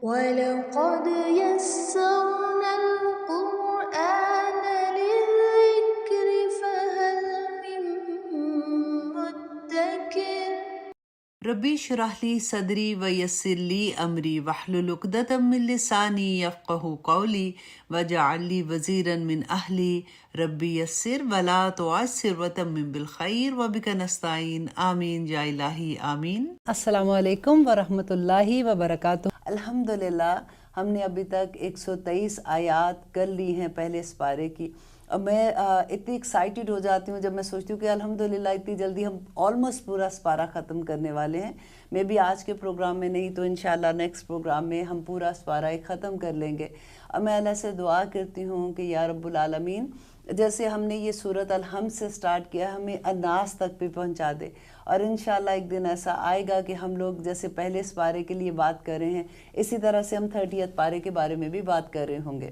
وَلَقَدْ يَسَّرْنَا الْقُرْآنَ لِلذِّكْرِ فَهَلْ مِن مُّدَّكِرٍ ربی اشرح لی صدری ویسر لی امری واحلل عقدۃ من لسانی یفقہوا قولی واجعل لی وزیرا من اہلی ربی یسر ولا تعسر وتمم بالخیر وبک نستعین آمین یا الہی آمین۔ السلام علیکم ورحمۃ اللہ وبرکاتہ۔ الحمدللہ ہم نے ابھی تک 123 آیات کر لی ہیں پہلے اس پارے کی، اور میں اتنی ایکسائٹیڈ ہو جاتی ہوں جب میں سوچتی ہوں کہ الحمدللہ اتنی جلدی ہم آلموسٹ پورا سپارہ ختم کرنے والے ہیں۔ میں بھی آج کے پروگرام میں نہیں تو انشاءاللہ نیکسٹ پروگرام میں ہم پورا سپارہ ختم کر لیں گے۔ اور میں اللہ سے دعا کرتی ہوں کہ یا رب العالمین جیسے ہم نے یہ سورۃ الحمد سے سٹارٹ کیا ہمیں الناس تک بھی پہنچا دے، اور انشاءاللہ ایک دن ایسا آئے گا کہ ہم لوگ جیسے پہلے اس پارے کے لیے بات کر رہے ہیں اسی طرح سے ہم 30th پارے کے بارے میں بھی بات کر رہے ہوں گے۔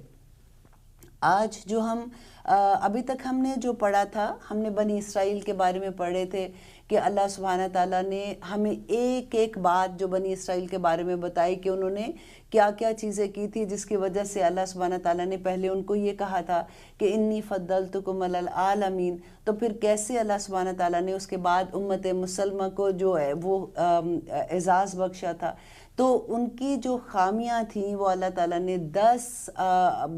آج جو ہم ابھی تک ہم نے جو پڑھا تھا، ہم نے بنی اسرائیل کے بارے میں پڑھے تھے کہ اللہ سبحانہ تعالیٰ نے ہمیں ایک ایک بات جو بنی اسرائیل کے بارے میں بتائی کہ انہوں نے کیا کیا چیزیں کی تھی، جس کی وجہ سے اللہ سبحانہ تعالیٰ نے پہلے ان کو یہ کہا تھا کہ انی فضلتکم علی العالمین، تو پھر کیسے اللہ سبحانہ تعالیٰ نے اس کے بعد امت مسلمہ کو جو ہے وہ اعزاز بخشا تھا۔ تو ان کی جو خامیاں تھیں وہ اللہ تعالیٰ نے 10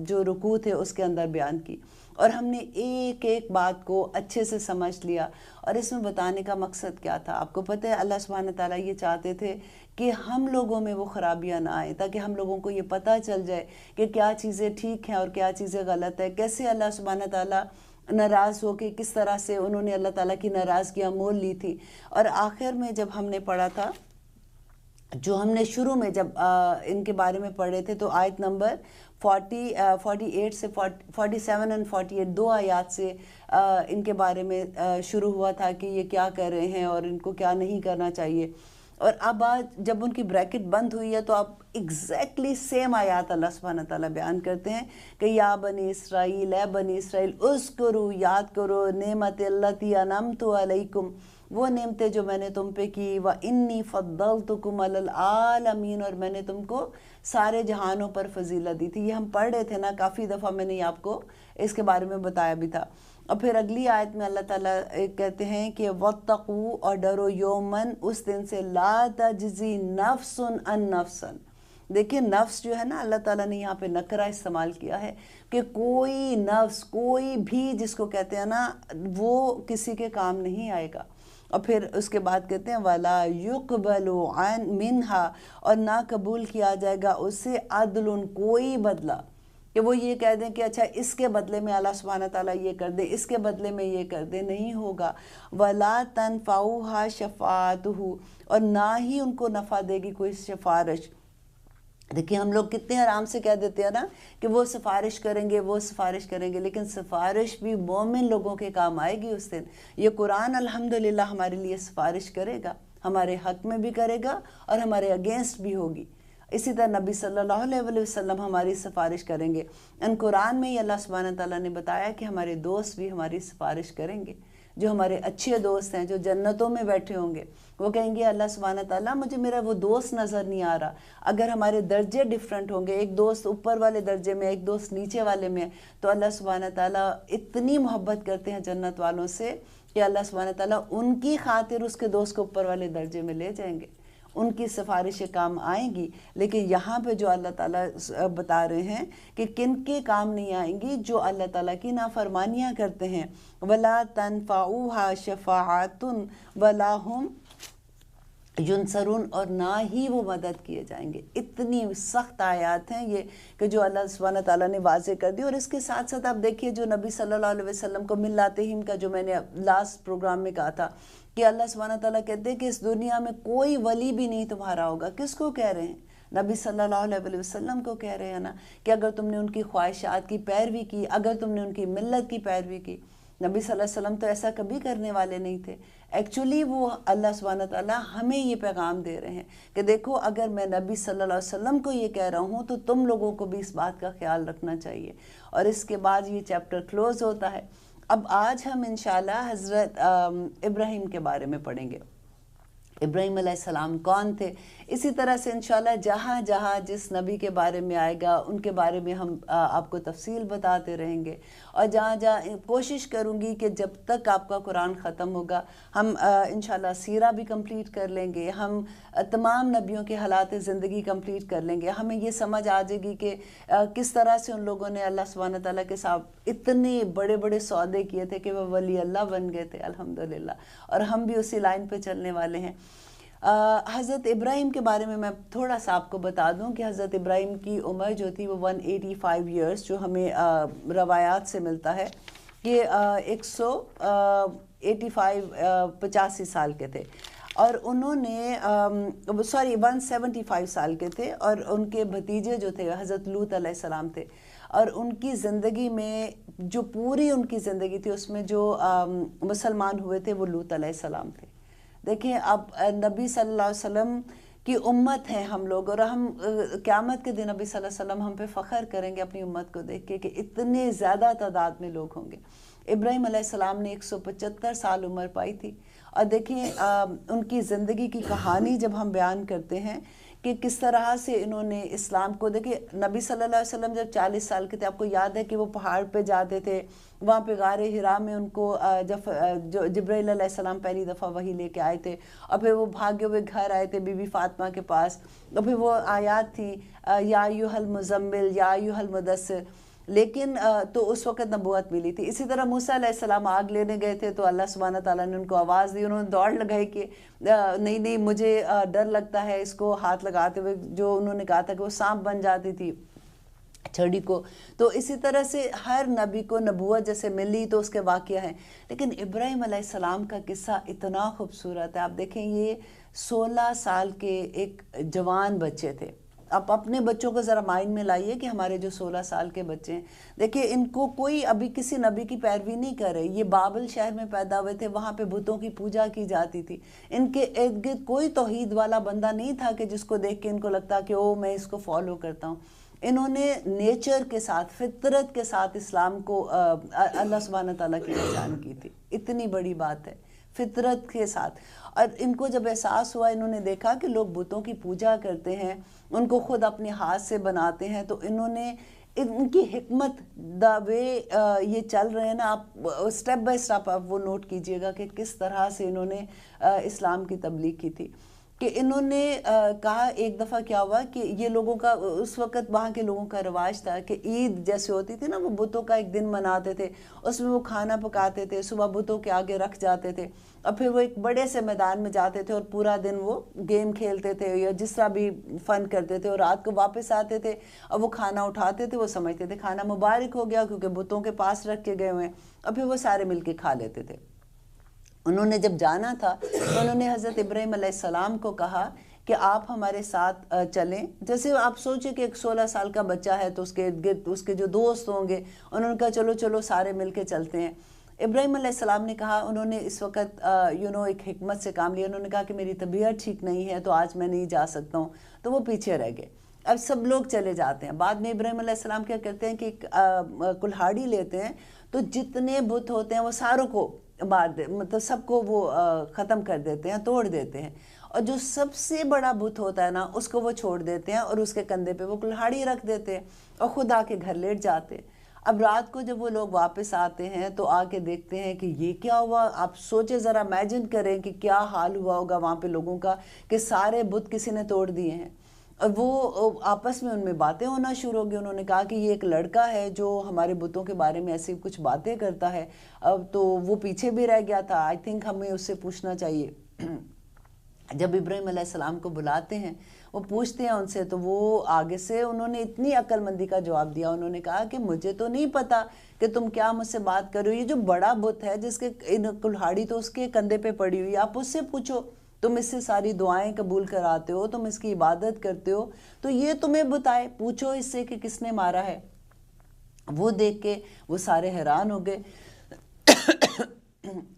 جو رکوع تھے اس کے اندر بیان کی، اور ہم نے ایک ایک بات کو اچھے سے سمجھ لیا۔ اور اس میں بتانے کا مقصد کیا تھا؟ آپ کو پتہ ہے اللہ سبحانہ تعالیٰ یہ چاہتے تھے کہ ہم لوگوں میں وہ خرابیاں نہ آئیں، تاکہ ہم لوگوں کو یہ پتہ چل جائے کہ کیا چیزیں ٹھیک ہیں اور کیا چیزیں غلط ہیں، کیسے اللہ سبحانہ تعالیٰ ناراض ہو کے کس طرح سے انہوں نے اللہ تعالیٰ کی ناراضگیاں مول لی تھی۔ اور آخر میں جب ہم نے پڑھا تھا، جو ہم نے شروع میں جب ان کے بارے میں پڑھے تھے، تو آیت نمبر 48 سے 47 اور 48 دو آیات سے ان کے بارے میں شروع ہوا تھا کہ یہ کیا کر رہے ہیں اور ان کو کیا نہیں کرنا چاہیے۔ اور اب آج جب ان کی بریکٹ بند ہوئی ہے تو اب ایگزیکٹلی سیم آیات اللہ سبحانہ تعالیٰ بیان کرتے ہیں کہ یا بنی اسرائیل، اے بنی اسرائیل، اذکروا، یاد کرو، نعمت اللتی انعمت علیکم، وہ نعمتیں جو میں نے تم پہ کی، وَإِنِّي فَضَّلْتُكُمْ عَلَى الْعَالَمِينَ، اور میں نے تم کو سارے جہانوں پر فضیلت دی تھی۔ یہ ہم پڑھ رہے تھے نا، کافی دفعہ میں نے آپ کو اس کے بارے میں بتایا بھی تھا۔ اور پھر اگلی آیت میں اللہ تعالیٰ کہتے ہیں کہ وَاتَّقُوا، اور ڈرو، یومن، اس دن سے، لَا تَجْزِي نَفْسٌ عَن نَفْسٍ۔ دیکھیں نفس جو ہے نا، اللہ تعالیٰ نے یہاں پہ نکرہ استعمال کیا ہے کہ کوئی نفس، کوئی بھی جس کو کہتے ہیں نا، وہ کسی کے کام نہیں آئے گا۔ اور پھر اس کے بعد کہتے ہیں وَلَا يُقْبَلُ مِنْهَا، اور نہ قبول کیا جائے گا اس سے عدل، کوئی بدلہ، کہ وہ یہ کہہ دیں کہ اچھا اس کے بدلے میں اللہ سبحانہ تعالیٰ یہ کر دے، اس کے بدلے میں یہ کر دے، نہیں ہوگا۔ وَلَا تَنْفَعُهَا شَفَاعَتُهُ، اور نہ ہی ان کو نفع دے گی کوئی سفارش۔ دیکھیں ہم لوگ کتنے آرام سے کہہ دیتے ہیں نا کہ وہ سفارش کریں گے، وہ سفارش کریں گے، لیکن سفارش بھی مومن لوگوں کے کام آئے گی اس دن۔ یہ قرآن الحمدللہ ہمارے لیے سفارش کرے گا، ہمارے حق میں بھی کرے گا اور ہمارے اگینسٹ بھی ہوگی۔ اسی طرح نبی صلی اللہ علیہ وسلم ہماری سفارش کریں گے۔ ان قرآن میں ہی اللہ سبحانہ تعالیٰ نے بتایا کہ ہمارے دوست بھی ہماری سفارش کریں گے، جو ہمارے اچھے دوست ہیں جو جنتوں میں بیٹھے ہوں گے، وہ کہیں گے اللہ سبحانہ تعالیٰ مجھے میرا وہ دوست نظر نہیں آ رہا۔ اگر ہمارے درجے ڈیفرنٹ ہوں گے، ایک دوست اوپر والے درجے میں، ایک دوست نیچے والے میں، تو اللہ سبحانہ تعالیٰ اتنی محبت کرتے ہیں جنت والوں سے کہ اللہ سبحانہ تعالیٰ ان کی خاطر اس کے دوست کو اوپر والے درجے میں لے جائیں گے، ان کی سفارشیں کام آئیں گی۔ لیکن یہاں پہ جو اللہ تعالیٰ بتا رہے ہیں کہ کن کے کام نہیں آئیں گی، جو اللہ تعالیٰ کی نافرمانیاں کرتے ہیں۔ وَلَا تَنْفَعُهَا شَفَاعَةٌ وَلَا هُمْ يُنصَرُونَ، اور نہ ہی وہ مدد کیے جائیں گے۔ اتنی سخت آیات ہیں یہ کہ جو اللہ سبحانہ تعالیٰ نے واضح کر دی۔ اور اس کے ساتھ ساتھ آپ دیکھیے جو نبی صلی اللہ علیہ وسلم کو ملاتہم کا جو میں نے لاسٹ پروگرام میں کہا تھا کہ اللہ سبحانہ تعالیٰ کہتے ہیں کہ اس دنیا میں کوئی ولی بھی نہیں تمہارا ہوگا۔ کس کو کہہ رہے ہیں؟ نبی صلی اللہ علیہ وسلم کو کہہ رہے ہیں نا کہ اگر تم نے ان کی خواہشات کی پیروی کی، اگر تم نے ان کی ملت کی پیروی کی۔ نبی صلی اللہ علیہ وسلم تو ایسا کبھی کرنے والے نہیں تھے۔ ایکچولی وہ اللہ سبحانہ تعالیٰ ہمیں یہ پیغام دے رہے ہیں کہ دیکھو اگر میں نبی صلی اللہ علیہ وسلم کو یہ کہہ رہا ہوں تو تم لوگوں کو بھی اس بات کا خیال رکھنا چاہیے۔ اور اس کے بعد یہ چیپٹر کلوز ہوتا ہے۔ اب آج ہم انشاءاللہ حضرت ابراہیم کے بارے میں پڑھیں گے۔ ابراہیم علیہ السلام کون تھے؟ اسی طرح سے انشاءاللہ جہاں جہاں جس نبی کے بارے میں آئے گا ان کے بارے میں ہم آپ کو تفصیل بتاتے رہیں گے، اور جہاں جہاں کوشش کروں گی کہ جب تک آپ کا قرآن ختم ہوگا ہم انشاءاللہ سیرہ بھی کمپلیٹ کر لیں گے، ہم تمام نبیوں کے حالات زندگی کمپلیٹ کر لیں گے، ہمیں یہ سمجھ آ جائے گی کہ کس طرح سے ان لوگوں نے اللہ سبحانہ تعالیٰ کے ساتھ اتنے بڑے بڑے سودے کیے تھے کہ وہ ولی اللہ بن گئے تھے الحمدللہ، اور ہم بھی اسی لائن پہ چلنے والے ہیں۔ حضرت ابراہیم کے بارے میں تھوڑا سا آپ کو بتا دوں کہ حضرت ابراہیم کی عمر جو تھی وہ 185 ایئرس، جو ہمیں روایات سے ملتا ہے کہ 85 سال کے تھے، اور انہوں نے 175 سال کے تھے، اور ان کے بھتیجے جو تھے حضرت لوط علیہ السلام تھے، اور ان کی زندگی میں جو پوری ان کی زندگی تھی اس میں جو مسلمان ہوئے تھے وہ لوط علیہ السلام تھے۔ دیکھیں اب نبی صلی اللہ علیہ وسلم کی امت ہیں ہم لوگ، اور ہم قیامت کے دن نبی صلی اللہ علیہ وسلم ہم پہ فخر کریں گے اپنی امت کو دیکھ کے کہ اتنے زیادہ تعداد میں لوگ ہوں گے۔ ابراہیم علیہ السلام نے 175 سال عمر پائی تھی، اور دیکھیں ان کی زندگی کی کہانی جب ہم بیان کرتے ہیں کہ کس طرح سے انہوں نے اسلام کو، دیکھیں نبی صلی اللہ علیہ وسلم جب 40 سال کے تھے، آپ کو یاد ہے کہ وہ پہاڑ پہ جاتے تھے، وہاں پہ غار ہرا میں ان کو جب جبرائیل علیہ السلام پہلی دفعہ وحی لے کے آئے تھے، اور پھر وہ بھاگے ہوئے گھر آئے تھے بی بی فاطمہ کے پاس، اور پھر وہ آیات تھی یا ایھا المزمل یا ایھا المدثر، لیکن تو اس وقت نبوت ملی تھی۔ اسی طرح موسیٰ علیہ السلام آگ لینے گئے تھے تو اللہ سبحانہ تعالیٰ نے ان کو آواز دی، انہوں نے دوڑ لگائی کہ نہیں مجھے ڈر لگتا ہے اس کو ہاتھ لگاتے ہوئے، جو انہوں نے کہا تھا کہ وہ سانپ بن جاتی تھی چھڑی کو۔ تو اسی طرح سے ہر نبی کو نبوت جیسے ملی تو اس کے واقعہ ہیں، لیکن ابراہیم علیہ السلام کا قصہ اتنا خوبصورت ہے۔ آپ دیکھیں یہ 16 سال کے ایک جوان بچے تھے، آپ اپنے بچوں کو ذرا مائنڈ میں لائیے کہ ہمارے جو 16 سال کے بچے ہیں، دیکھیں ان کو کوئی ابھی کسی نبی کی پیروی نہیں کر رہے، یہ بابل شہر میں پیدا ہوئے تھے، وہاں پہ بتوں کی پوجا کی جاتی تھی، ان کے ارد گرد کوئی توحید والا بندہ نہیں تھا کہ جس کو دیکھ کے ان کو لگتا کہ او میں اس کو فالو کرتا ہوں۔ انہوں نے نیچر کے ساتھ، فطرت کے ساتھ اسلام کو اللہ سبحانہ تعالیٰ کی پہچان کی تھی، اتنی بڑی بات ہے، فطرت کے ساتھ۔ اور ان کو جب احساس ہوا، انہوں نے دیکھا کہ لوگ بتوں کی پوجا کرتے ہیں، ان کو خود اپنے ہاتھ سے بناتے ہیں، تو انہوں نے ان کی حکمت دا وے یہ چل رہے ہیں نا، آپ سٹیپ بائی سٹیپ آپ وہ نوٹ کیجئے گا کہ کس طرح سے انہوں نے اسلام کی تبلیغ کی تھی، کہ انہوں نے کہا ایک دفعہ کیا ہوا کہ یہ لوگوں کا اس وقت وہاں کے لوگوں کا رواج تھا کہ عید جیسے ہوتی تھی نا، وہ بتوں کا ایک دن مناتے تھے، اس میں وہ کھانا پکاتے تھے، صبح بتوں کے آگے رکھ جاتے تھے، اور پھر وہ ایک بڑے سے میدان میں جاتے تھے اور پورا دن وہ گیم کھیلتے تھے یا جس طرح بھی فن کرتے تھے، اور رات کو واپس آتے تھے اور وہ کھانا اٹھاتے تھے، وہ سمجھتے تھے کھانا مبارک ہو گیا کیونکہ بتوں کے پاس رکھ کے گئے ہوئے ہیں، اور پھر وہ سارے مل کے کھا لیتے تھے۔ انہوں نے جب جانا تھا تو انہوں نے حضرت ابراہیم علیہ السلام کو کہا کہ آپ ہمارے ساتھ چلیں۔ جیسے آپ سوچیں کہ ایک 16 سال کا بچہ ہے تو اس کے ارد گرد اس کے جو دوست ہوں گے، انہوں نے کہا چلو چلو سارے مل کے چلتے ہیں۔ ابراہیم علیہ السلام نے کہا، انہوں نے اس وقت ایک حکمت سے کام لیا، انہوں نے کہا کہ میری طبیعت ٹھیک نہیں ہے تو آج میں نہیں جا سکتا ہوں، تو وہ پیچھے رہ گئے۔ اب سب لوگ چلے جاتے ہیں، بعد میں ابراہیم علیہ السلام کیا کرتے ہیں کہ ایک کلہاڑی لیتے ہیں، تو جتنے بت ہوتے ہیں وہ ساروں کو مار دے، مطلب سب کو وہ ختم کر دیتے ہیں، توڑ دیتے ہیں، اور جو سب سے بڑا بت ہوتا ہے نا اس کو وہ چھوڑ دیتے ہیں اور اس کے کندھے پہ وہ کلہاڑی رکھ دیتے ہیں اور خود آ کے گھر لیٹ جاتے ہیں۔ اب رات کو جب وہ لوگ واپس آتے ہیں تو آ کے دیکھتے ہیں کہ یہ کیا ہوا۔ آپ سوچے ذرا امیجن کریں کہ کیا حال ہوا ہوگا وہاں پہ لوگوں کا کہ سارے بت کسی نے توڑ دیے ہیں، اور وہ آپس میں ان میں باتیں ہونا شروع ہو گئی۔ انہوں نے کہا کہ یہ ایک لڑکا ہے جو ہمارے بتوں کے بارے میں ایسی کچھ باتیں کرتا ہے، اب تو وہ پیچھے بھی رہ گیا تھا، آئی تھنک ہمیں اس سے پوچھنا چاہیے۔ جب ابراہیم علیہ السلام کو بلاتے ہیں، وہ پوچھتے ہیں ان سے، تو وہ آگے سے انہوں نے اتنی عقل مندی کا جواب دیا، انہوں نے کہا کہ مجھے تو نہیں پتا کہ تم کیا مجھ سے بات کر رہے ہو، یہ جو بڑا بت ہے جس کے کلہاڑی تو اس کے کندھے پہ پڑی ہوئی، آپ اس سے پوچھو، تم اس سے ساری دعائیں قبول کراتے ہو، تم اس کی عبادت کرتے ہو، تو یہ تمہیں بتائے، پوچھو اس سے کہ کس نے مارا ہے۔ وہ دیکھ کے وہ سارے حیران ہو گئے۔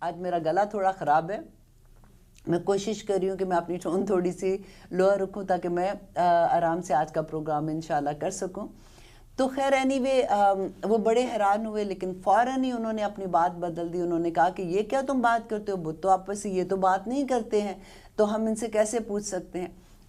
آج میرا گلا تھوڑا خراب ہے، میں کوشش کر رہی ہوں کہ میں اپنی ٹون تھوڑی سی لوور رکھوں تاکہ میں آرام سے آج کا پروگرام انشاءاللہ کر سکوں۔ تو خیر اینی وے وہ بڑے حیران ہوئے، لیکن فوراً ہی انہوں نے اپنی بات بدل دی۔ انہوں نے کہا کہ یہ کیا تم بات کرتے ہو، بت تو آپس سے یہ تو بات نہیں کرتے ہیں، تو ہم ان سے کیسے پوچھ سکتے ہیں۔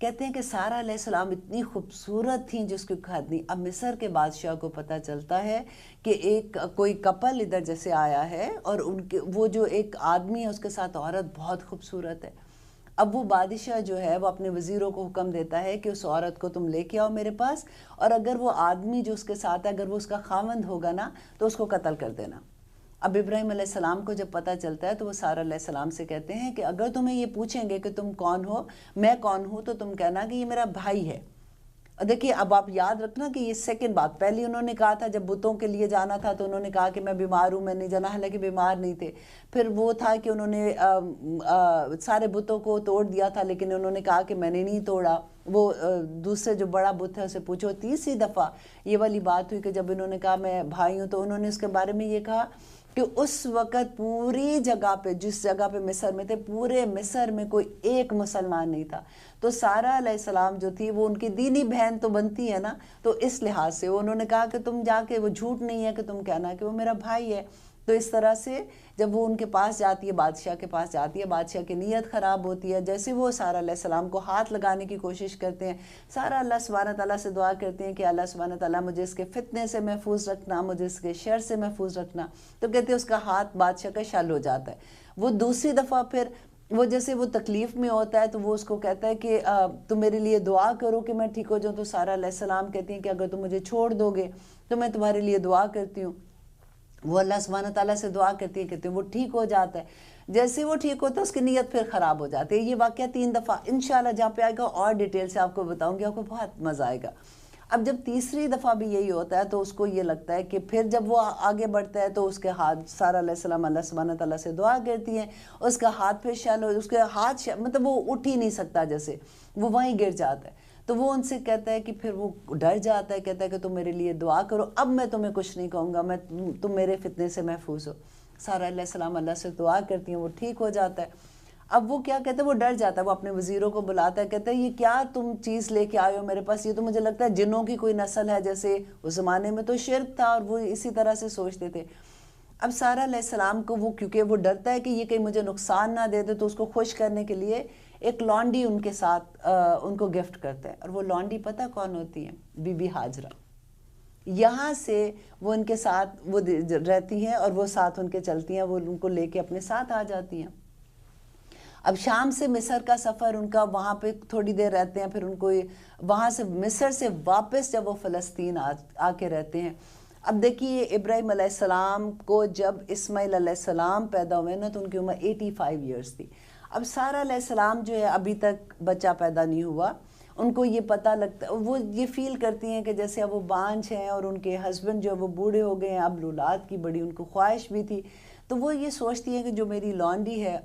کہتے ہیں کہ سارہ علیہ السلام اتنی خوبصورت تھیں جس کی حد نہیں. اب مصر کے بادشاہ کو پتہ چلتا ہے کہ ایک کوئی کپل ادھر جیسے آیا ہے اور ان کے وہ جو ایک آدمی ہے اس کے ساتھ عورت بہت خوبصورت ہے. اب وہ بادشاہ جو ہے وہ اپنے وزیروں کو حکم دیتا ہے کہ اس عورت کو تم لے کے آؤ میرے پاس, اور اگر وہ آدمی جو اس کے ساتھ ہے اگر وہ اس کا خاوند ہوگا نا تو اس کو قتل کر دینا. اب ابراہیم علیہ السلام کو جب پتہ چلتا ہے تو وہ سارہ علیہ السلام سے کہتے ہیں کہ اگر تمہیں یہ پوچھیں گے کہ تم کون ہو, میں کون ہوں, تو تم کہنا کہ یہ میرا بھائی ہے. اور دیکھیے اب آپ یاد رکھنا کہ یہ سیکنڈ بات, پہلی انہوں نے کہا تھا جب بتوں کے لیے جانا تھا تو انہوں نے کہا کہ میں بیمار ہوں, میں نہیں جانا, حالانکہ بیمار نہیں تھے. پھر وہ تھا کہ انہوں نے سارے بتوں کو توڑ دیا تھا لیکن انہوں نے کہا کہ میں نے نہیں توڑا. وہ دوسرے جو بڑا بت ہے اسے پوچھو. تیسری دفعہ یہ والی بات ہوئی کہ جب انہوں نے کہا میں بھائی ہوں, تو انہوں نے اس کے بارے میں یہ کہا کہ اس وقت پوری جگہ پہ, جس جگہ پہ مصر میں تھے, پورے مصر میں کوئی ایک مسلمان نہیں تھا. تو سارہ علیہ السلام جو تھی وہ ان کی دینی بہن تو بنتی ہے نا, تو اس لحاظ سے انہوں نے کہا کہ تم جا کے, وہ جھوٹ نہیں ہے کہ تم کہنا کہ وہ میرا بھائی ہے. تو اس طرح سے جب وہ ان کے پاس جاتی ہے, بادشاہ کے پاس جاتی ہے, بادشاہ کی نیت خراب ہوتی ہے. جیسے وہ سارہ علیہ السلام کو ہاتھ لگانے کی کوشش کرتے ہیں, سارہ اللہ سبحانہ تعالیٰ سے دعا کرتے ہیں کہ اللہ سبحانہ تعالیٰ مجھے اس کے فتنے سے محفوظ رکھنا, مجھے اس کے شر سے محفوظ رکھنا. تو کہتے ہیں اس کا ہاتھ بادشاہ کا شل ہو جاتا ہے. وہ دوسری دفعہ پھر وہ جیسے وہ تکلیف میں ہوتا ہے تو وہ اس کو کہتا ہے کہ تم میرے لیے دعا کرو کہ میں ٹھیک ہو جاؤں. تو سارہ علیہ السلام کہتی ہیں کہ اگر تم مجھے چھوڑ دو گے تو میں تمہارے لیے دعا کرتی ہوں. وہ اللہ سبحانہ تعالیٰ سے دعا کرتی ہے, کہتے ہیں وہ ٹھیک ہو جاتا ہے. جیسے وہ ٹھیک ہوتا ہے اس کی نیت پھر خراب ہو جاتی ہے. یہ واقعہ 3 دفعہ انشاءاللہ جہاں پہ آئے گا اور ڈیٹیل سے آپ کو بتاؤں گی, آپ کو بہت مزہ آئے گا. اب جب تیسری دفعہ بھی یہی ہوتا ہے تو اس کو یہ لگتا ہے کہ پھر جب وہ آگے بڑھتا ہے تو اس کے ہاتھ, سارہ علیہ السلام اللہ سبحانہ تعالیٰ سے دعا کرتی ہیں, اس کا ہاتھ پھر شل ہو, اس کے ہاتھ مطلب وہ اٹھ ہی نہیں سکتا, جیسے وہ وہیں گر جاتا ہے. تو وہ ان سے کہتا ہے کہ پھر وہ ڈر جاتا ہے, کہتا ہے کہ تم میرے لیے دعا کرو, اب میں تمہیں کچھ نہیں کہوں گا, تم میرے فتنے سے محفوظ ہو. سارہ علیہ السلام اللہ سے دعا کرتی ہیں, وہ ٹھیک ہو جاتا ہے. اب وہ کیا کہتا ہے, وہ ڈر جاتا ہے, وہ اپنے وزیروں کو بلاتا ہے, کہتا ہے یہ کیا تم چیز لے کے آئے ہو میرے پاس, یہ تو مجھے لگتا ہے جنوں کی کوئی نسل ہے, جیسے اس زمانے میں تو شرک تھا اور وہ اسی طرح سے سوچتے تھے. اب سارہ علیہ السلام کو وہ کیونکہ وہ ڈرتا ہے کہ یہ کہیں مجھے نقصان نہ دے دے, تو اس کو خوش کرنے کے لیے ایک لانڈی ان کے ساتھ ان کو گفٹ کرتا ہے. اور وہ لانڈی پتہ کون ہوتی ہے, بی بی ہاجرہ. یہاں سے وہ ان کے ساتھ وہ رہتی ہیں اور وہ ساتھ ان کے چلتی ہیں, وہ ان کو لے کے اپنے ساتھ آ جاتی ہیں. اب شام سے مصر کا سفر ان کا, وہاں پہ تھوڑی دیر رہتے ہیں, پھر ان کو وہاں سے مصر سے واپس جب وہ فلسطین آ کے رہتے ہیں. اب دیکھیے ابراہیم علیہ السلام کو جب اسماعیل علیہ السلام پیدا ہوئے نا تو ان کی عمر 85 ایئرس تھی. اب سارہ علیہ السلام جو ہے ابھی تک بچہ پیدا نہیں ہوا. ان کو یہ پتہ لگتا, وہ یہ فیل کرتی ہیں کہ جیسے اب وہ بانجھ ہیں اور ان کے ہسبینڈ جو ہے وہ بوڑھے ہو گئے ہیں, اب اولاد کی بڑی ان کو خواہش بھی تھی. تو وہ یہ سوچتی ہیں کہ جو میری لانڈی ہے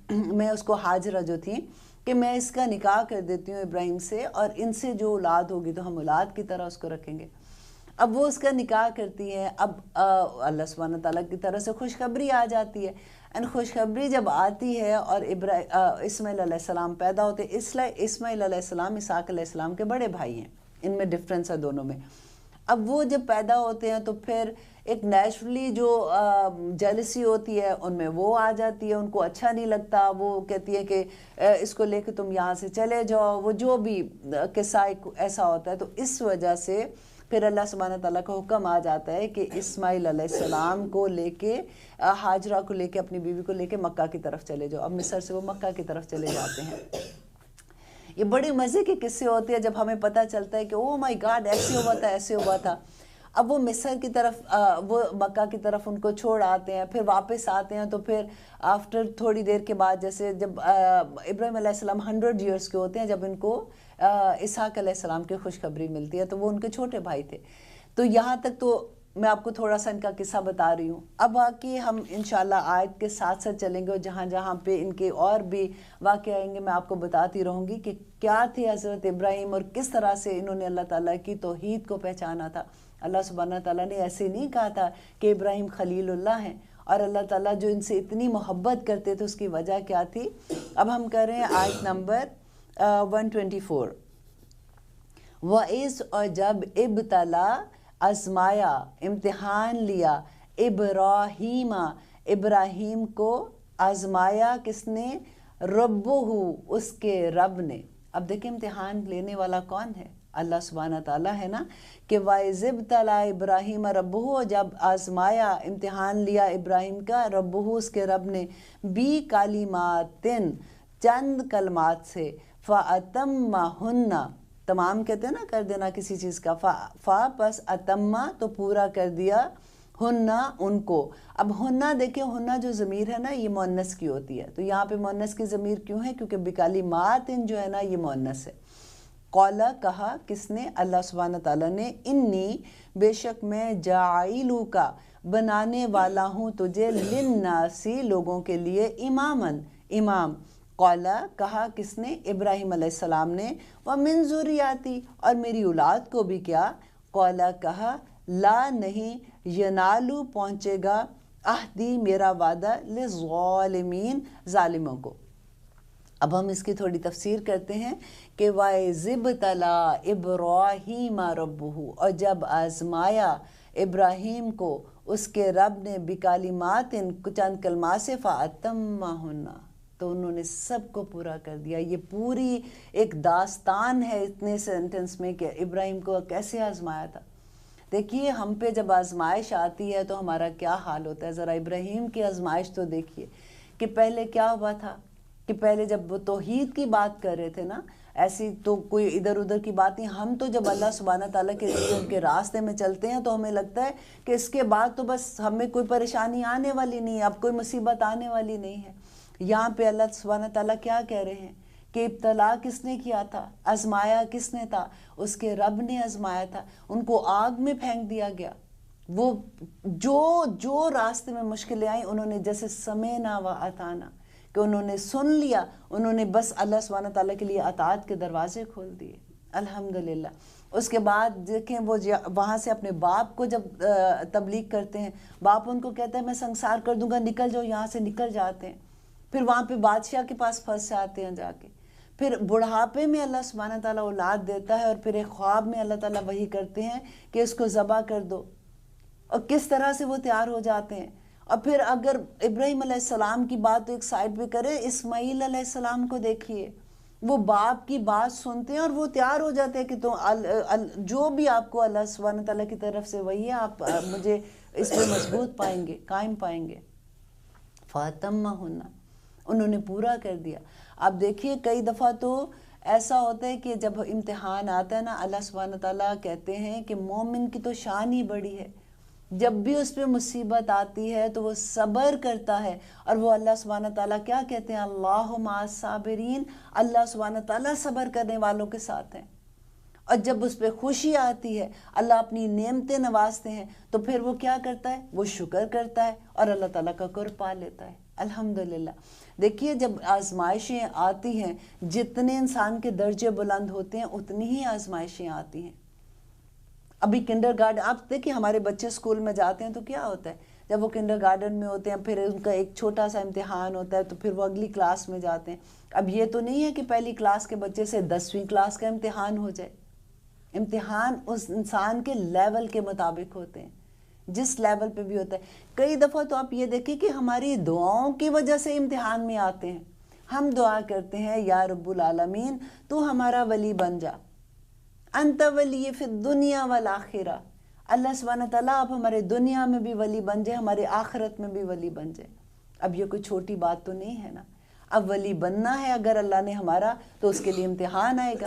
میں اس کو ہاجرہ جو تھی کہ میں اس کا نکاح کر دیتی ہوں ابراہیم سے, اور ان سے جو اولاد ہوگی تو ہم اولاد کی طرح اس کو رکھیں گے. اب وہ اس کا نکاح کرتی ہیں. اب اللہ سبحانہ تعالیٰ کی طرف سے خوشخبری آ جاتی ہے. خوشخبری جب آتی ہے اور اسماعیل علیہ السلام پیدا ہوتے, اسماعیل علیہ السلام اسحاق علیہ السلام کے بڑے بھائی ہیں, ان میں ڈفرینس ہے دونوں میں. اب وہ جب پیدا ہوتے ہیں تو پھر ایک نیچرلی جو جیلسی ہوتی ہے ان میں وہ آ جاتی ہے, ان کو اچھا نہیں لگتا. وہ کہتی ہے کہ اس کو لے کے تم یہاں سے چلے جاؤ, وہ جو بھی قصہ ایسا ہوتا ہے. تو اس وجہ سے پھر اللہ سبحانہ تعالیٰ کا حکم آ جاتا ہے کہ اسماعیل علیہ السلام کو لے کے, ہاجرہ کو لے کے, اپنی بیوی کو لے کے مکہ کی طرف چلے جاؤ. اب مصر سے وہ مکہ کی طرف چلے جاتے ہیں. یہ بڑی مزے کے قصے ہوتے ہیں جب ہمیں پتہ چلتا ہے کہ او مائی گاڈ ایسے ہوا تھا, ایسے ہوا تھا. اب وہ مصر کی طرف, وہ مکہ کی طرف ان کو چھوڑ آتے ہیں, پھر واپس آتے ہیں. تو پھر آفٹر تھوڑی دیر کے بعد, جیسے جب ابراہیم علیہ السلام 100 ایئرس کے ہوتے ہیں, جب ان کو اسحاق علیہ السلام کی خوشخبری ملتی ہے, تو وہ ان کے چھوٹے بھائی تھے. تو یہاں تک تو میں آپ کو تھوڑا سا ان کا قصہ بتا رہی ہوں. اب آگے ہم انشاءاللہ آیت کے ساتھ ساتھ چلیں گے, اور جہاں جہاں پہ ان کے اور بھی واقعے آئیں گے میں آپ کو بتاتی رہوں گی کہ کیا تھے حضرت ابراہیم اور کس طرح سے انہوں نے اللہ تعالیٰ کی توحید کو پہچانا تھا. اللہ سبحانہ تعالیٰ نے ایسے نہیں کہا تھا کہ ابراہیم خلیل اللہ ہیں, اور اللہ تعالیٰ جو ان سے اتنی محبت کرتے تھے اس کی وجہ کیا تھی. اب ہم کر رہے ہیں آیت نمبر 124. وَإِذْ, اور جب ابتلا, آزمایا, امتحان لیا, ابراہیم, ابراہیم کو آزمایا کس نے, ربہ, اس کے رب نے. اب دیکھیں امتحان لینے والا کون ہے؟ اللہ سبحانہ تعالیٰ ہے نا، کہ وَإِذِ ابْتَلَىٰ إِبْرَاهِيمَ رَبُّهُ، جب آزمایا، امتحان لیا ابراہیم کا، ربہ اس کے رب نے، بی کلماتن چند کلمات سے، فَأَتَمَّهُنَّ، تمام کہتے ہیں نا کر دینا کسی چیز کا، فا پس اتما تو پورا کر دیا، ہننا ان کو۔ اب ہننا دیکھیں، ہننا جو ضمیر ہے نا یہ مؤنث کی ہوتی ہے، تو یہاں پہ مؤنث کی ضمیر کیوں ہے؟ کیونکہ بکلمات جو ہے نا یہ مؤنث ہے۔ قولا کہا کس نے؟ اللہ سبحانہ تعالیٰ نے، انی بے شک میں، جاعلو کا بنانے والا ہوں تجھے، للناسی لوگوں کے لیے، امامن امام۔ قولا کہا کس نے؟ ابراہیم علیہ السلام نے، ومن ذریاتی اور میری اولاد کو بھی کیا؟ قولا کہا، لا نہیں، ینالو پہنچے گا، عہدی میرا وعدہ، للظالمین ظالموں کو۔ اب ہم اس کی تھوڑی تفسیر کرتے ہیں کہ وَإِذِ ابْتَلَىٰ إِبْرَاهِيمَ رَبُّهُ، اور جب آزمایا ابراہیم کو اس کے رب نے، بکلمات چند کلمات سے، فَأَتَمَّهُنَّ تو انہوں نے سب کو پورا کر دیا۔ یہ پوری ایک داستان ہے اتنے سینٹنس میں کہ ابراہیم کو کیسے آزمایا تھا۔ دیکھیے ہم پہ جب آزمائش آتی ہے تو ہمارا کیا حال ہوتا ہے، ذرا ابراہیم کی آزمائش تو دیکھیے کہ پہلے کیا ہوا تھا، کہ پہلے جب وہ توحید کی بات کر رہے تھے نا، ایسی تو کوئی ادھر ادھر کی بات نہیں، ہم تو جب اللہ سبحانہ تعالیٰ کے راستے میں چلتے ہیں تو ہمیں لگتا ہے کہ اس کے بعد تو بس ہمیں کوئی پریشانی آنے والی نہیں ہے، اب کوئی مصیبت آنے والی نہیں ہے۔ یہاں پہ اللہ سبحانہ تعالیٰ کیا کہہ رہے ہیں کہ ابتلا کس نے کیا تھا، آزمایا کس نے تھا؟ اس کے رب نے آزمایا تھا۔ ان کو آگ میں پھینک دیا گیا، وہ جو راستے میں مشکلیں آئیں انہوں نے جیسے سمینا و اطانا، کہ انہوں نے سن لیا، انہوں نے بس اللہ سبحانہ تعالیٰ کے لیے اطاعت کے دروازے کھول دیے، الحمدللہ۔ اس کے بعد دیکھیں وہ وہاں سے اپنے باپ کو جب تبلیغ کرتے ہیں، باپ ان کو کہتا ہے میں سنسار کر دوں گا، نکل جاؤ یہاں سے، نکل جاتے ہیں۔ پھر وہاں پہ بادشاہ کے پاس پھنس جاتے ہیں جا کے، پھر بڑھاپے میں اللہ سبحانہ تعالیٰ اولاد دیتا ہے، اور پھر ایک خواب میں اللہ تعالیٰ وحی کرتے ہیں کہ اس کو ذبح کر دو، اور کس طرح سے وہ تیار ہو جاتے ہیں۔ اور پھر اگر ابراہیم علیہ السلام کی بات تو ایک سائڈ پہ کریں، اسماعیل علیہ السلام کو دیکھیے، وہ باپ کی بات سنتے ہیں اور وہ تیار ہو جاتے ہیں کہ تو جو بھی آپ کو اللہ سبحانہ تعالیٰ کی طرف سے وہی ہے، آپ مجھے اس پہ مضبوط پائیں گے، قائم پائیں گے۔ فَأَتَمَّهُنَّ انہوں نے پورا کر دیا۔ اب دیکھیے کئی دفعہ تو ایسا ہوتا ہے کہ جب امتحان آتا ہے نا، اللہ سبحانہ تعالیٰ کہتے ہیں کہ مومن کی تو شان ہی بڑی ہے، جب بھی اس پہ مصیبت آتی ہے تو وہ صبر کرتا ہے، اور وہ اللہ سبحانہ تعالیٰ کیا کہتے ہیں؟ اللہ مع الصابرین، اللہ سبحانہ تعالیٰ صبر کرنے والوں کے ساتھ ہیں۔ اور جب اس پہ خوشی آتی ہے، اللہ اپنی نعمتیں نوازتے ہیں، تو پھر وہ کیا کرتا ہے؟ وہ شکر کرتا ہے اور اللہ تعالیٰ کا قرب پا لیتا ہے، الحمدللہ۔ دیکھیے جب آزمائشیں آتی ہیں، جتنے انسان کے درجے بلند ہوتے ہیں اتنی ہی آزمائشیں آتی ہیں۔ ابھی کنڈر گارڈن، آپ دیکھیں ہمارے بچے اسکول میں جاتے ہیں تو کیا ہوتا ہے، جب وہ کنڈر گارڈن میں ہوتے ہیں پھر ان کا ایک چھوٹا سا امتحان ہوتا ہے، تو پھر وہ اگلی کلاس میں جاتے ہیں۔ اب یہ تو نہیں ہے کہ پہلی کلاس کے بچے سے 10ویں کلاس کا امتحان ہو جائے، امتحان اس انسان کے لیول کے مطابق ہوتے ہیں، جس لیول پہ بھی ہوتا ہے۔ کئی دفعہ تو آپ یہ دیکھیں کہ ہماری دعاؤں کی وجہ سے امتحان میں آتے ہیں، ہم دعا کرتے ہیں یا رب العالمین تو ہمارا ولی بن جا، انت ولی فی الدنیا والآخرہ، اللہ سبحانہ تعالیٰ آپ ہمارے دنیا میں بھی ولی بن جائے، ہمارے آخرت میں بھی ولی بن جائے۔ اب یہ کوئی چھوٹی بات تو نہیں ہے نا، اب ولی بننا ہے اگر اللہ نے ہمارا، تو اس کے لیے امتحان آئے گا،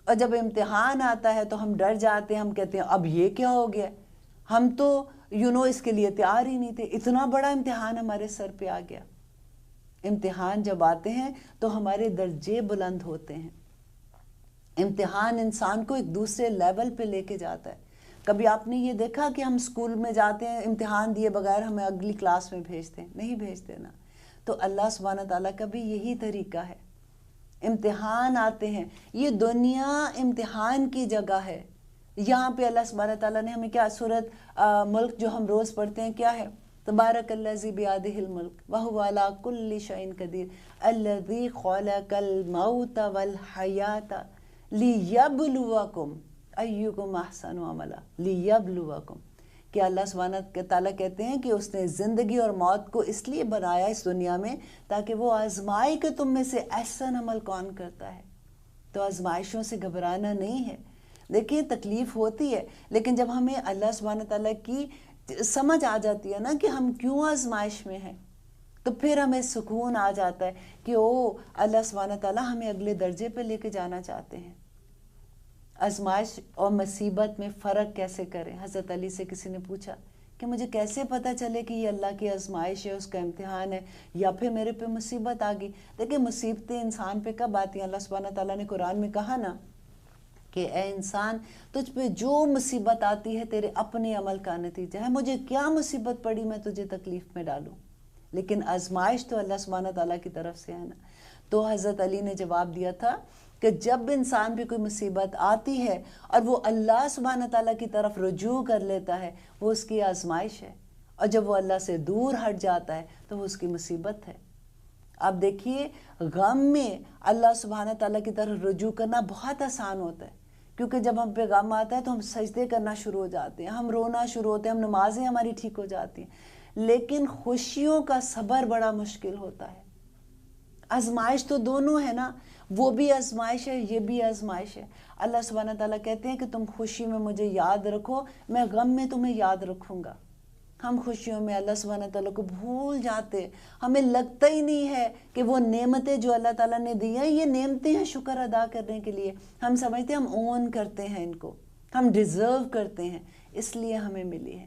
اور جب امتحان آتا ہے تو ہم ڈر جاتے ہیں، ہم کہتے ہیں اب یہ کیا ہو گیا، ہم تو اس کے لیے تیار ہی نہیں تھے، اتنا بڑا امتحان ہمارے سر پہ آ گیا۔ امتحان جب آتے ہیں تو ہمارے درجے بلند ہوتے ہیں، امتحان انسان کو ایک دوسرے لیول پہ لے کے جاتا ہے۔ کبھی آپ نے یہ دیکھا کہ ہم اسکول میں جاتے ہیں، امتحان دیے بغیر ہمیں اگلی کلاس میں بھیجتے ہیں؟ نہیں بھیجتے نا۔ تو اللہ سبحانہ تعالیٰ کا بھی یہی طریقہ ہے، امتحان آتے ہیں، یہ دنیا امتحان کی جگہ ہے۔ یہاں پہ اللہ سبحانہ تعالیٰ نے ہمیں کیا، سورۃ ملک جو ہم روز پڑھتے ہیں کیا ہے؟ تبارک الذی بیدہ الملک وہو علی کل شیء قدیر الذی خلق الموت والحیاۃ لیبلوکم ایکم احسن عملا، لیبلوکم، کہ اللہ سبحانہ تعالیٰ کہتے ہیں کہ اس نے زندگی اور موت کو اس لیے بنایا اس دنیا میں تاکہ وہ آزمائے کہ تم میں سے احسن عمل کون کرتا ہے۔ تو آزمائشوں سے گھبرانا نہیں ہے. دیکھیں تکلیف ہوتی ہے، لیکن جب ہمیں اللہ سبحانہ تعالیٰ کی سمجھ آ جاتی ہے نا کہ ہم کیوں آزمائش میں ہیں، تو پھر ہمیں سکون آ جاتا ہے کہ اللہ سبحانہ تعالیٰ ہمیں اگلے درجے پہ لے کے جانا چاہتے ہیں. آزمائش اور مصیبت میں فرق کیسے کریں؟ حضرت علی سے کسی نے پوچھا کہ مجھے کیسے پتہ چلے کہ یہ اللہ کی آزمائش ہے، اس کا امتحان ہے، یا پھر میرے پہ مصیبت آ گئی. دیکھیں مصیبتیں انسان پہ کب آتی ہیں؟ اللہ سبحانہ تعالیٰ نے قرآن میں کہا نا کہ اے انسان تجھ پہ جو مصیبت آتی ہے تیرے اپنے عمل کا نتیجہ ہے. مجھے کیا مصیبت پڑی میں تجھے تکلیف میں ڈالوں؟ لیکن آزمائش تو اللہ سبحانہ تعالیٰ کی طرف سے ہے نا. تو حضرت علی نے جواب دیا تھا کہ جب انسان پہ کوئی مصیبت آتی ہے اور وہ اللہ سبحانہ تعالیٰ کی طرف رجوع کر لیتا ہے، وہ اس کی آزمائش ہے، اور جب وہ اللہ سے دور ہٹ جاتا ہے تو وہ اس کی مصیبت ہے. آپ دیکھیے غم میں اللہ سبحانہ تعالیٰ کی طرف رجوع کرنا بہت آسان ہوتا ہے، کیونکہ جب ہم پہ غم آتا ہے تو ہم سجدے کرنا شروع ہو جاتے ہیں، ہم رونا شروع ہوتے ہیں، ہم نمازیں ہماری ٹھیک ہو جاتی ہیں. لیکن خوشیوں کا صبر بڑا مشکل ہوتا ہے. آزمائش تو دونوں ہے نا، وہ بھی آزمائش ہے، یہ بھی آزمائش ہے. اللہ سبحانہ تعالیٰ کہتے ہیں کہ تم خوشی میں مجھے یاد رکھو، میں غم میں تمہیں یاد رکھوں گا. ہم خوشیوں میں اللہ سبحانہ تعالیٰ کو بھول جاتے، ہمیں لگتا ہی نہیں ہے کہ وہ نعمتیں جو اللہ تعالیٰ نے دی ہیں یہ نعمتیں ہیں شکر ادا کرنے کے لیے. ہم سمجھتے ہیں ہم اون کرتے ہیں ان کو، ہم ڈیزرو کرتے ہیں، اس لیے ہمیں ملی ہے.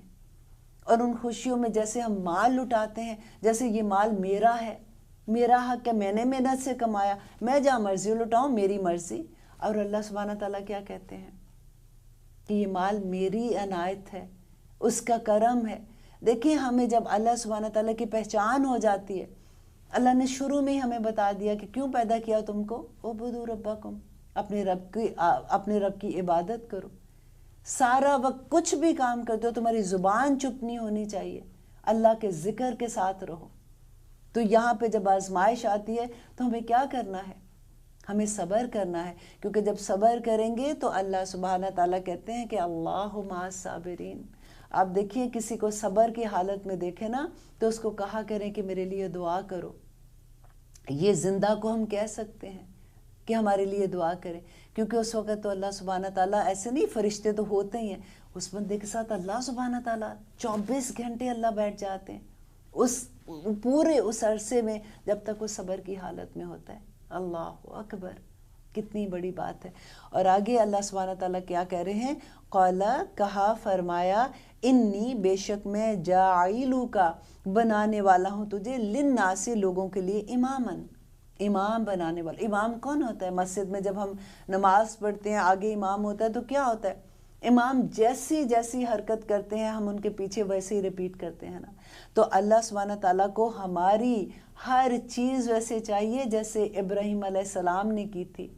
اور ان خوشیوں میں جیسے ہم مال لٹاتے ہیں، جیسے یہ مال میرا ہے، میرا حق ہے، میں نے محنت سے کمایا، میں جہاں مرضی لٹاؤں، میری مرضی. اور اللہ سبحانہ تعالیٰ کیا کہتے ہیں کہ یہ مال میری عنایت ہے، اس کا کرم ہے. دیکھیں ہمیں جب اللہ سبحانہ تعالیٰ کی پہچان ہو جاتی ہے، اللہ نے شروع میں ہی ہمیں بتا دیا کہ کیوں پیدا کیا تم کو، اعبدوا ربکم، اپنے رب کی عبادت کرو. سارا وقت کچھ بھی کام کرتے ہو تمہاری زبان چپ نہیں ہونی چاہیے، اللہ کے ذکر کے ساتھ رہو. تو یہاں پہ جب آزمائش آتی ہے تو ہمیں کیا کرنا ہے؟ ہمیں صبر کرنا ہے، کیونکہ جب صبر کریں گے تو اللہ سبحانہ تعالیٰ کہتے ہیں کہ اللہ مع الصابرین. آپ دیکھیے کسی کو صبر کی حالت میں دیکھیں نا تو اس کو کہا کریں کہ میرے لیے دعا کرو. یہ زندہ کو ہم کہہ سکتے ہیں کہ ہمارے لیے دعا کریں، کیونکہ اس وقت تو اللہ سبحانہ تعالیٰ ایسے نہیں، فرشتے تو ہوتے ہی ہیں، اس بندے کے ساتھ اللہ سبحانہ تعالیٰ 24 گھنٹے اللہ بیٹھ جاتے ہیں اس پورے اس عرصے میں جب تک وہ صبر کی حالت میں ہوتا ہے. اللہ اکبر، کتنی بڑی بات ہے. اور آگے اللہ سبحانہ تعالیٰ کیا کہہ رہے ہیں؟ قالا، کہا، فرمایا، انی، بے شک میں، جاعلو کا، بنانے والا ہوں تجھے، للناس، لوگوں کے لیے، امامن، امام بنانے والا. امام کون ہوتا ہے؟ مسجد میں جب ہم نماز پڑھتے ہیں آگے امام ہوتا ہے تو کیا ہوتا ہے؟ امام جیسی حرکت کرتے ہیں ہم ان کے پیچھے ویسے ہی ریپیٹ کرتے ہیں نا. تو اللہ سبحانہ تعالیٰ کو ہماری ہر چیز ویسے چاہیے جیسے ابراہیم علیہ السلام نے کی تھی.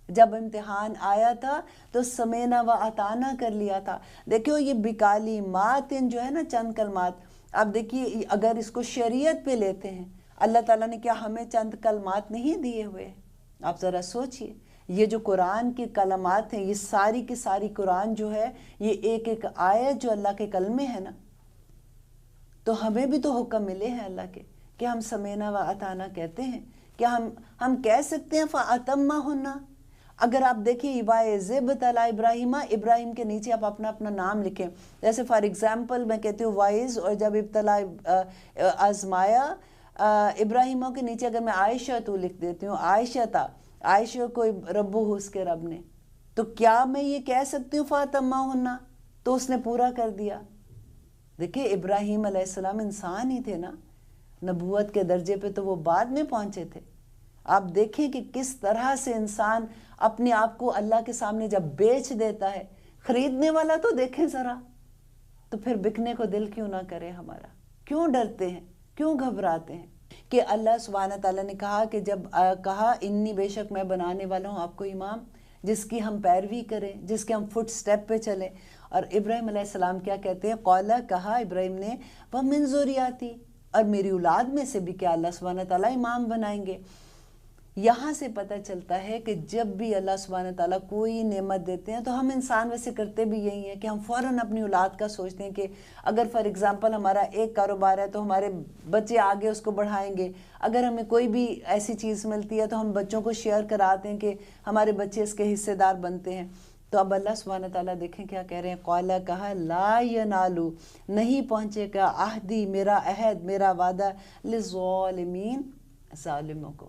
جب امتحان آیا تھا تو سمینا و اطانا کر لیا تھا. دیکھو یہ بکلمات جو ہے نا، چند کلمات، آپ دیکھیے اگر اس کو شریعت پہ لیتے ہیں، اللہ تعالیٰ نے کیا ہمیں چند کلمات نہیں دیے ہوئے؟ آپ ذرا سوچئے، یہ جو قرآن کی کلمات ہیں، یہ ساری کی ساری قرآن جو ہے یہ ایک ایک آیت جو اللہ کے کلمے ہیں نا. تو ہمیں بھی تو حکم ملے ہیں اللہ کے کہ ہم سمینا و اطانا کہتے ہیں. کیا ہم کہہ سکتے ہیں فَأَتَمَّهُنَّ؟ اگر آپ دیکھیں وَإِذِ ابْتَلَىٰ إِبْرَاهِيمَ، ابراہیم کے نیچے آپ اپنا اپنا نام لکھیں. جیسے فار ایگزامپل میں کہتی ہوں وائز، اور جب ابتلا آزمایا ابراہیم کے نیچے اگر میں عائشہ تو لکھ دیتی ہوں، عائشہ تھا، عائشہ کو ربو اس کے رب نے، تو کیا میں یہ کہہ سکتی ہوں فَأَتَمَّهُنَّ؟ تو اس نے پورا کر دیا. دیکھیں ابراہیم علیہ السلام انسان ہی تھے نا، نبوت کے درجے پہ تو وہ بعد میں پہنچے تھے. آپ دیکھیں کہ کس طرح سے انسان اپنے آپ کو اللہ کے سامنے جب بیچ دیتا ہے، خریدنے والا تو دیکھیں ذرا، تو پھر بکنے کو دل کیوں نہ کرے ہمارا؟ کیوں ڈرتے ہیں؟ کیوں گھبراتے ہیں؟ کہ اللہ سبحانہ تعالیٰ نے کہا کہ جب کہا انی، بے شک میں بنانے والا ہوں آپ کو امام، جس کی ہم پیروی کریں، جس کے ہم فٹ سٹیپ پہ چلیں. اور ابراہیم علیہ السلام کیا کہتے ہیں؟ قالا، کہا ابراہیم نے، وَمِن ذُرِّيَّتِي، اور میری اولاد میں سے بھی کیا اللہ سبحانہ تعالیٰ امام بنائیں گے. یہاں سے پتہ چلتا ہے کہ جب بھی اللہ سبحانہ تعالیٰ کوئی نعمت دیتے ہیں تو ہم انسان ویسے کرتے بھی یہی ہیں کہ ہم فوراً اپنی اولاد کا سوچتے ہیں کہ اگر فار ایگزامپل ہمارا ایک کاروبار ہے تو ہمارے بچے آگے اس کو بڑھائیں گے، اگر ہمیں کوئی بھی ایسی چیز ملتی ہے تو ہم بچوں کو شیئر کراتے ہیں کہ ہمارے بچے اس کے حصے دار بنتے ہیں۔ تو اب اللہ سبحانہ تعالیٰ دیکھیں کیا کہہ رہے ہیں، قَالَ کہا لا ینالو نہیں پہنچے گا عہدی میرا عہد میرا وعدہ للظالمین ظالموں کو۔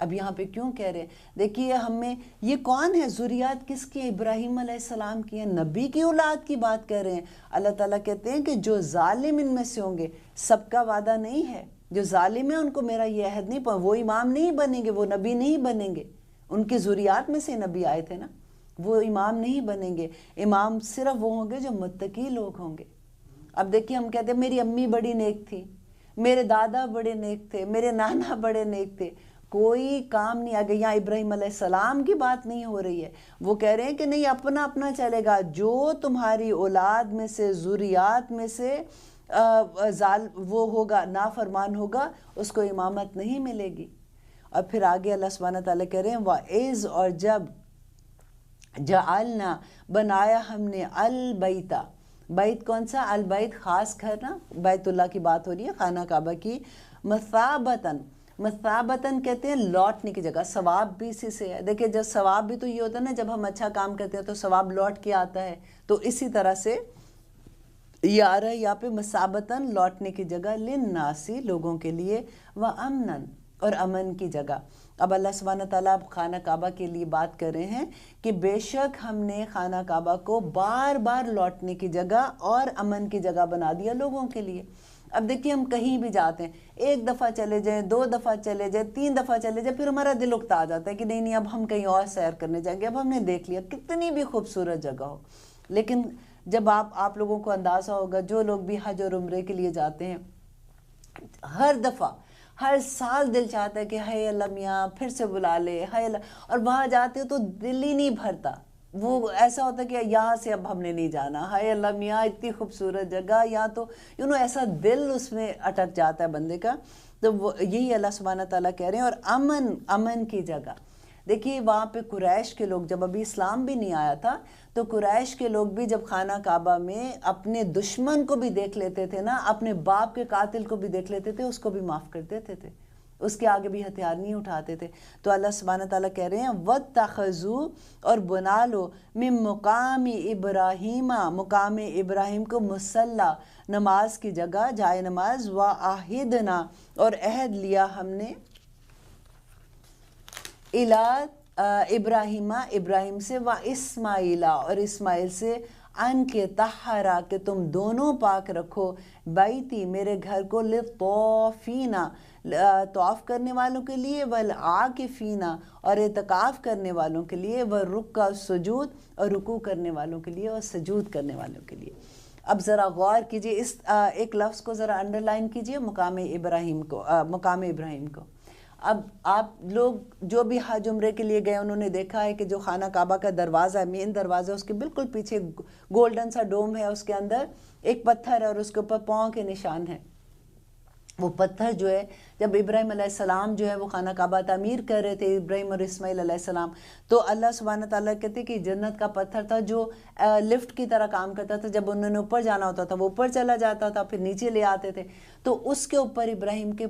اب یہاں پہ کیوں کہہ رہے ہیں؟ دیکھیے ہمیں یہ کون ہے، ذریات کس کی ہیں؟ ابراہیم علیہ السلام کی ہیں، نبی کی اولاد کی بات کر رہے ہیں۔ اللہ تعالیٰ کہتے ہیں کہ جو ظالم ان میں سے ہوں گے، سب کا وعدہ نہیں ہے، جو ظالم ہیں ان کو میرا یہ عہد نہیں وہ امام نہیں بنیں گے، وہ نبی نہیں بنیں گے۔ ان کی ذریات میں سے نبی آئے تھے نا، وہ امام نہیں بنیں گے۔ امام صرف وہ ہوں گے جو متقی لوگ ہوں گے۔ اب دیکھیے ہم کہتے ہیں میری امی بڑی نیک تھی، میرے دادا بڑے نیک تھے، میرے نانا بڑے نیک تھے، کوئی کام نہیں آگے۔ یہاں ابراہیم علیہ السلام کی بات نہیں ہو رہی ہے، وہ کہہ رہے ہیں کہ نہیں اپنا اپنا چلے گا، جو تمہاری اولاد میں سے ذریات میں سے وہ ہوگا نافرمان ہوگا اس کو امامت نہیں ملے گی۔ اور پھر آگے اللہ سبحانہ تعالیٰ کہہ رہے ہیں وَإِذْ اور جب جعلنا بنایا ہم نے البیتا، بیت کون سا؟ البیت خاص گھر نا، بیت اللہ کی بات ہو رہی ہے، خانہ کعبہ کی، مثابتاً مثابتاً کہتے ہیں لوٹنے کی جگہ، ثواب بھی اسی سے ہے۔ دیکھیں جب ثواب بھی تو یہ ہوتا ہے نا، جب ہم اچھا کام کرتے ہیں تو ثواب لوٹ کے آتا ہے، تو اسی طرح سے یہ آ رہا ہے یہاں پہ مثابتاً لوٹنے کی جگہ، للناسی لوگوں کے لیے، وامناً اور امن کی جگہ۔ اب اللہ سبحانہ تعالیٰ اب خانہ کعبہ کے لیے بات کر رہے ہیں کہ بے شک ہم نے خانہ کعبہ کو بار بار لوٹنے کی جگہ اور امن کی جگہ بنا دیا لوگوں کے لیے۔ اب دیکھیے ہم کہیں بھی جاتے ہیں، ایک دفعہ چلے جائیں، 2 دفعہ چلے جائیں، 3 دفعہ چلے جائیں، پھر ہمارا دل اکتا جاتا ہے کہ نہیں اب ہم کہیں اور سیر کرنے جائیں گے۔ اب ہم نے دیکھ لیا کتنی بھی خوبصورت جگہ ہو، لیکن جب آپ لوگوں کو اندازہ ہوگا، جو لوگ بھی حج اور عمرے کے لیے جاتے ہیں، ہر دفعہ ہر سال دل چاہتا ہے کہ ہائے اللہ میاں پھر سے بلا لے، ہائے اللہ، اور وہاں جاتے ہو تو دل ہی نہیں بھرتا، وہ ایسا ہوتا ہے کہ یہاں سے اب ہم نے نہیں جانا، ہائے اللہ میاں اتنی خوبصورت جگہ، یہاں تو ایسا دل اس میں اٹک جاتا ہے بندے کا۔ تو یہی اللہ سبحانہ تعالیٰ کہہ رہے ہیں، اور امن کی جگہ۔ دیکھیے وہاں پہ قریش کے لوگ، جب ابھی اسلام بھی نہیں آیا تھا تو قریش کے لوگ بھی جب خانہ کعبہ میں اپنے دشمن کو بھی دیکھ لیتے تھے نا، اپنے باپ کے قاتل کو بھی دیکھ لیتے تھے، اس کو بھی معاف کر دیتے تھے، اس کے آگے بھی ہتھیار نہیں اٹھاتے تھے۔ تو اللہ سبحانہ تعالیٰ کہہ رہے ہیں وَاتَّخَذُوا اور بنا لو من مقام ابراہیم، مقام ابراہیم کو مصلی نماز کی جگہ، جائے نماز، وَعَهِدْنَا اور عہد لیا ہم نے ابراہیم ابراہیم سے، واسماعیل اور اسماعیل سے، ان کے طہرا کہ تم دونوں پاک رکھو، بیتی میرے گھر کو، للطوافین طواف کرنے والوں کے لیے، والعاکفین اور اعتکاف کرنے والوں کے لیے، والرکع سجود اور رکوع کرنے والوں کے لیے اور سجود کرنے والوں کے لیے۔ اب ذرا غور کیجئے، اس ایک لفظ کو ذرا انڈرلائن کیجئے، مقام ابراہیم کو۔ اب آپ لوگ جو بھی حج عمرے کے لیے گئے انہوں نے دیکھا ہے کہ جو خانہ کعبہ کا دروازہ ہے، مین دروازہ، اس کے بالکل پیچھے گولڈن سا ڈوم ہے، اس کے اندر ایک پتھر ہے اور اس کے اوپر پاؤں کے نشان ہیں۔ وہ پتھر جو ہے، جب ابراہیم علیہ السلام جو ہے وہ خانہ کعبہ تعمیر کر رہے تھے، ابراہیم اور اسماعیل علیہ السلام، تو اللہ سبحانہ تعالیٰ کہتے کہ جنت کا پتھر تھا جو لفٹ کی طرح کام کرتا تھا، جب انہوں نے اوپر جانا ہوتا تھا وہ اوپر چلا جاتا تھا، پھر نیچے لے آتے تھے، تو اس کے اوپر ابراہیم کے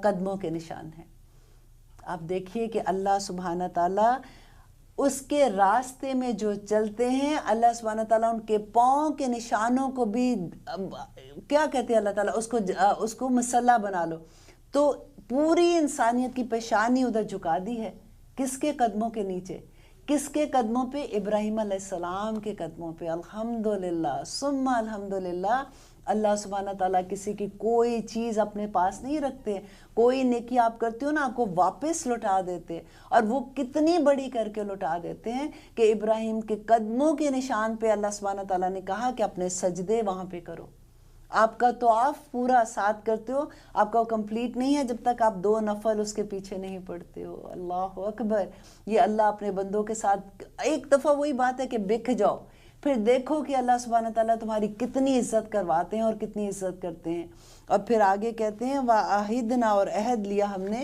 قدموں کے نشان ہیں۔ آپ دیکھیے کہ اللہ سبحانہ تعالیٰ اس کے راستے میں جو چلتے ہیں، اللہ سبحانہ تعالیٰ ان کے پاؤں کے نشانوں کو بھی کیا کہتے ہیں اللہ تعالیٰ، اس کو مسلح بنا لو، تو پوری انسانیت کی پیشانی ادھر جھکا دی ہے۔ کس کے قدموں کے نیچے؟ کس کے قدموں پہ؟ ابراہیم علیہ السلام کے قدموں پہ۔ الحمدللہ ثم الحمدللہ۔ اللہ سبحانہ تعالیٰ کسی کی کوئی چیز اپنے پاس نہیں رکھتے، کوئی نیکی آپ کرتے ہو نا آپ کو واپس لوٹا دیتے، اور وہ کتنی بڑی کر کے لوٹا دیتے ہیں کہ ابراہیم کے قدموں کے نشان پہ اللہ سبحانہ تعالیٰ نے کہا کہ اپنے سجدے وہاں پہ کرو۔ آپ کا طواف پورا ساتھ کرتے ہو، آپ کا وہ کمپلیٹ نہیں ہے جب تک آپ 2 نفل اس کے پیچھے نہیں پڑھتے ہو۔ اللہ اکبر۔ یہ اللہ اپنے بندوں کے ساتھ ایک دفعہ وہی بات ہے کہ بکھ جاؤ، پھر دیکھو کہ اللہ سبحانہ تعالیٰ تمہاری کتنی عزت کرواتے ہیں اور کتنی عزت کرتے ہیں۔ اور پھر آگے کہتے ہیں وَعَهِدْنَا اور عہد لیا ہم نے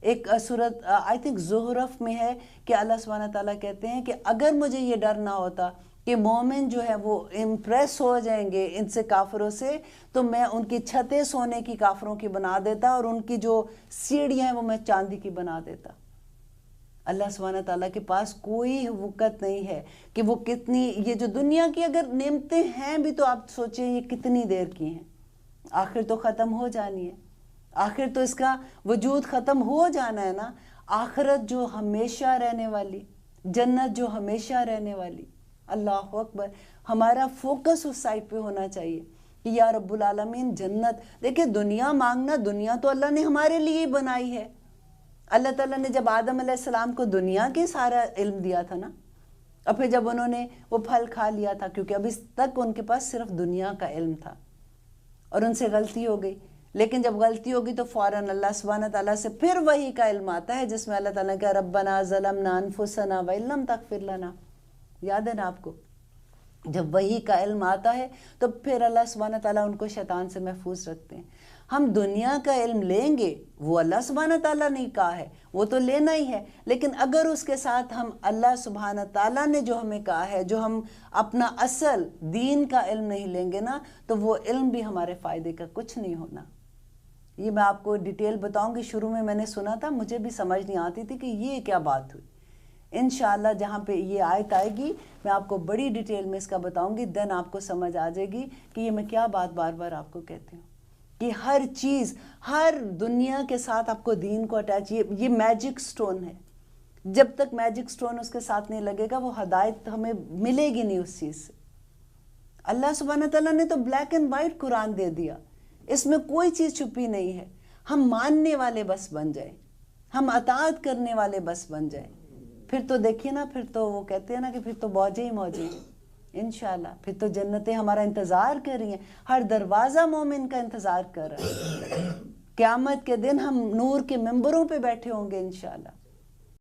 ایک صورت آئی تھنک زہرف میں ہے کہ اللہ سبحانہ تعالیٰ کہتے ہیں کہ اگر مجھے یہ ڈر نہ ہوتا کہ مومن جو ہے وہ امپریس ہو جائیں گے ان سے کافروں سے، تو میں ان کی چھتیں سونے کی کافروں کی بنا دیتا اور ان کی جو سیڑھیاں ہیں وہ میں چاندی کی بنا دیتا۔ اللہ سبحانہ تعالیٰ کے پاس کوئی وقت نہیں ہے کہ وہ کتنی، یہ جو دنیا کی اگر نعمتیں ہیں بھی تو آپ سوچیں یہ کتنی دیر کی ہیں، آخر تو ختم ہو جانی ہے، آخر تو اس کا وجود ختم ہو جانا ہے نا۔ آخرت جو ہمیشہ رہنے والی، جنت جو ہمیشہ رہنے والی، اللہ اکبر۔ ہمارا فوکس اس سائٹ پہ ہونا چاہیے کہ یا رب العالمین جنت۔ دیکھیں دنیا مانگنا، دنیا تو اللہ نے ہمارے لیے ہی بنائی ہے۔ اللہ تعالیٰ نے جب آدم علیہ السلام کو دنیا کے سارا علم دیا تھا نا، اور پھر جب انہوں نے وہ پھل کھا لیا تھا، کیونکہ اب اس تک ان کے پاس صرف دنیا کا علم تھا اور ان سے غلطی ہو گئی، لیکن جب غلطی ہوگی تو فوراً اللہ سبحانہ تعالیٰ سے پھر وہی کا علم آتا ہے جس میں اللہ تعالیٰ نے کہا ربنا ظلمنا انفسنا وان لم تغفر لنا، یاد ہے نا آپ کو؟ جب وہی کا علم آتا ہے تو پھر اللہ سبحانہ تعالیٰ ان کو شیطان سے محفوظ رکھتے ہیں۔ ہم دنیا کا علم لیں گے، وہ اللہ سبحانہ تعالیٰ نے کہا ہے وہ تو لینا ہی ہے، لیکن اگر اس کے ساتھ ہم اللہ سبحانہ تعالیٰ نے جو ہمیں کہا ہے، جو ہم اپنا اصل دین کا علم نہیں لیں گے نا، تو وہ علم بھی ہمارے فائدے کا کچھ نہیں ہونا۔ یہ میں آپ کو ڈیٹیل بتاؤں گی، شروع میں نے سنا تھا، مجھے بھی سمجھ نہیں آتی تھی کہ یہ کیا بات ہوئی۔ انشاءاللہ جہاں پہ یہ آیت آئے گی میں آپ کو بڑی ڈیٹیل میں اس کا بتاؤں گی، دین آپ کو سمجھ آ جائے گی کہ یہ میں کیا بات بار بار آپ کو کہتی ہوں کہ ہر چیز، ہر دنیا کے ساتھ آپ کو دین کو اٹیچ، یہ میجک سٹون ہے۔ جب تک میجک سٹون اس کے ساتھ نہیں لگے گا وہ ہدایت ہمیں ملے گی نہیں اس چیز سے۔ اللہ سبحانہ تعالیٰ نے تو بلیک اینڈ وائٹ قرآن دے دیا، اس میں کوئی چیز چھپی نہیں ہے۔ ہم ماننے والے بس بن جائیں، ہم اطاعت کرنے والے بس بن جائیں، پھر تو دیکھیے نا، پھر تو وہ کہتے ہیں نا کہ پھر تو موجیں ہی موجیں ہیں انشاءاللہ، پھر تو جنتیں ہمارا انتظار کر رہی ہیں، ہر دروازہ مومن کا انتظار کر رہا ہے۔ قیامت کے دن ہم نور کے ممبروں پہ بیٹھے ہوں گے انشاءاللہ۔